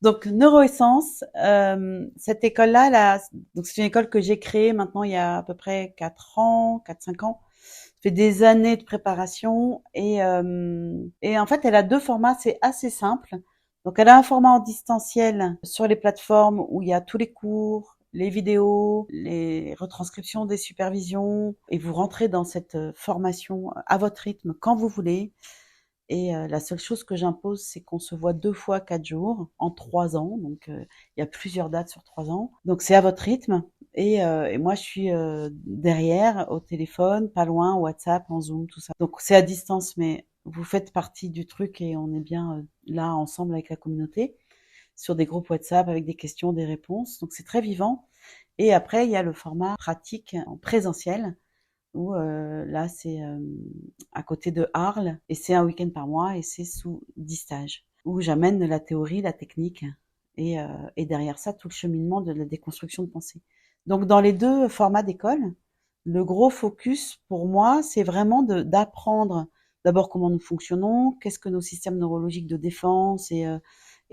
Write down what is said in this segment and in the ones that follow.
Donc Neuroessence, cette école-là, donc c'est une école que j'ai créée maintenant il y a à peu près 4 ans, 4-5 ans. Ça fait des années de préparation et en fait, elle a deux formats, c'est assez simple. Donc elle a un format en distanciel sur les plateformes où il y a tous les cours, les vidéos, les retranscriptions des supervisions et vous rentrez dans cette formation à votre rythme quand vous voulez. Et la seule chose que j'impose, c'est qu'on se voit 2 fois 4 jours en 3 ans. Donc, il y a plusieurs dates sur 3 ans. Donc, c'est à votre rythme. Et moi, je suis derrière, au téléphone, pas loin, WhatsApp, en Zoom, tout ça. Donc, c'est à distance, mais vous faites partie du truc et on est bien là ensemble avec la communauté sur des groupes WhatsApp avec des questions, des réponses. Donc, c'est très vivant. Et après, il y a le format pratique en présentiel où là c'est à côté de Arles et c'est un week-end par mois et c'est sous 10 stages où j'amène la théorie, la technique et derrière ça tout le cheminement de la déconstruction de pensée. Donc dans les deux formats d'école, le gros focus pour moi c'est vraiment d'apprendre d'abord comment nous fonctionnons, qu'est-ce que nos systèmes neurologiques de défense et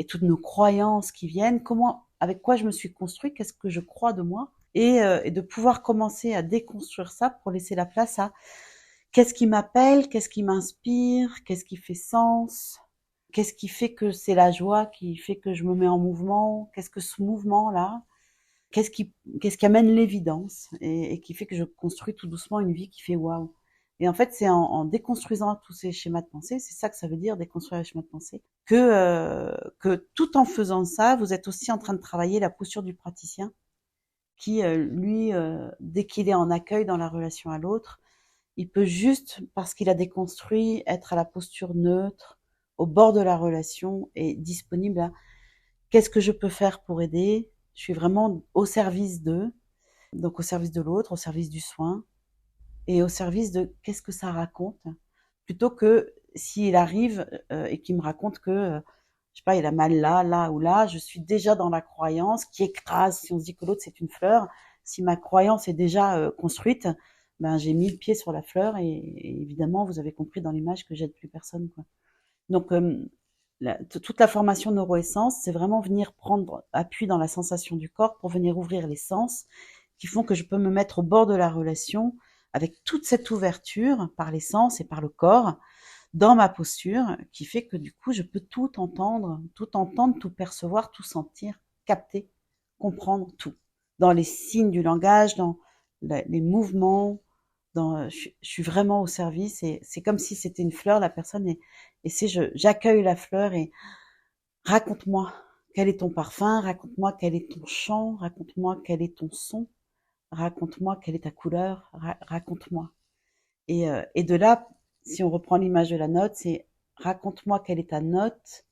toutes nos croyances qui viennent, comment, avec quoi je me suis construit, qu'est-ce que je crois de moi et de pouvoir commencer à déconstruire ça pour laisser la place à qu'est-ce qui m'appelle, qu'est-ce qui m'inspire, qu'est-ce qui fait sens, qu'est-ce qui fait que c'est la joie qui fait que je me mets en mouvement, qu'est-ce que ce mouvement-là, qu'est-ce qui, qu'est-ce qui amène l'évidence et qui fait que je construis tout doucement une vie qui fait waouh. Et en fait, c'est en déconstruisant tous ces schémas de pensée, c'est ça que ça veut dire, déconstruire les schémas de pensée, que tout en faisant ça, vous êtes aussi en train de travailler la posture du praticien qui, lui, dès qu'il est en accueil dans la relation à l'autre, il peut juste, parce qu'il a déconstruit, être à la posture neutre, au bord de la relation et disponible à qu'est-ce que je peux faire pour aider. Je suis vraiment au service d'eux, donc au service de l'autre, au service du soin et au service de qu'est-ce que ça raconte, plutôt que s'il arrive et qu'il me raconte que je sais pas, il a mal là, là ou là, je suis déjà dans la croyance qui écrase. Si on se dit que l'autre c'est une fleur, si ma croyance est déjà construite, ben j'ai mis le pied sur la fleur et évidemment vous avez compris dans l'image que j'aide plus personne quoi. Donc toute la formation neuroessence, c'est vraiment venir prendre appui dans la sensation du corps pour venir ouvrir les sens qui font que je peux me mettre au bord de la relation avec toute cette ouverture par les sens et par le corps dans ma posture qui fait que du coup je peux tout entendre, tout percevoir, tout sentir, capter, comprendre tout. Dans les signes du langage, dans les mouvements, je suis vraiment au service et c'est comme si c'était une fleur, la personne et c'est j'accueille la fleur et raconte-moi quel est ton parfum, raconte-moi quel est ton chant, raconte-moi quel est ton son, raconte-moi quelle est ta couleur, raconte-moi. Et de là, si on reprend l'image de la note, c'est raconte-moi quelle est ta note,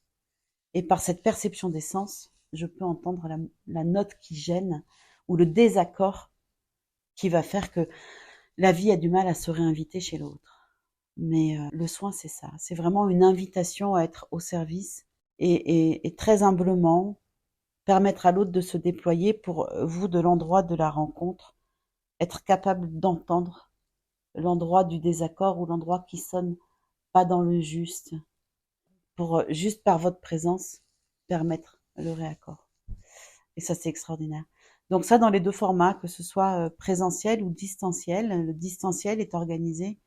et par cette perception des sens, je peux entendre la note qui gêne ou le désaccord qui va faire que la vie a du mal à se réinviter chez l'autre. Mais le soin, c'est ça. C'est vraiment une invitation à être au service et très humblement permettre à l'autre de se déployer pour vous, de l'endroit de la rencontre, être capable d'entendre l'endroit du désaccord ou l'endroit qui sonne pas dans le juste, pour juste par votre présence permettre le réaccord. Et ça, c'est extraordinaire. Donc ça, dans les deux formats, que ce soit présentiel ou distanciel, le distanciel est organisé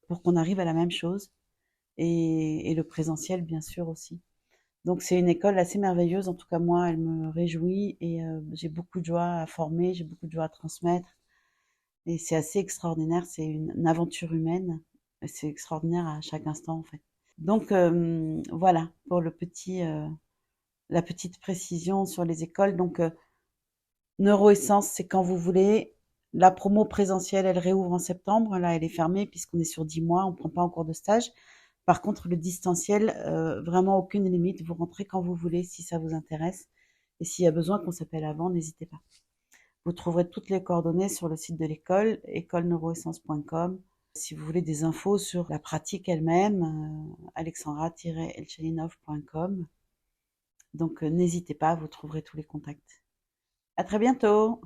pour qu'on arrive à la même chose et le présentiel, bien sûr, aussi. Donc c'est une école assez merveilleuse, en tout cas moi, elle me réjouit et j'ai beaucoup de joie à former, j'ai beaucoup de joie à transmettre et c'est assez extraordinaire, c'est une aventure humaine, c'est extraordinaire à chaque instant en fait. Donc voilà pour la petite précision sur les écoles. Donc Neuroessence, c'est quand vous voulez. La promo présentielle, elle réouvre en septembre. Là, elle est fermée puisqu'on est sur 10 mois, on ne prend pas encore de stage. Par contre, le distanciel, vraiment aucune limite. Vous rentrez quand vous voulez si ça vous intéresse. Et s'il y a besoin qu'on s'appelle avant, n'hésitez pas. Vous trouverez toutes les coordonnées sur le site de l'école, écoleneuroessence.com. Si vous voulez des infos sur la pratique elle-même, alexandra-elchalinov.com. Donc n'hésitez pas, vous trouverez tous les contacts. À très bientôt.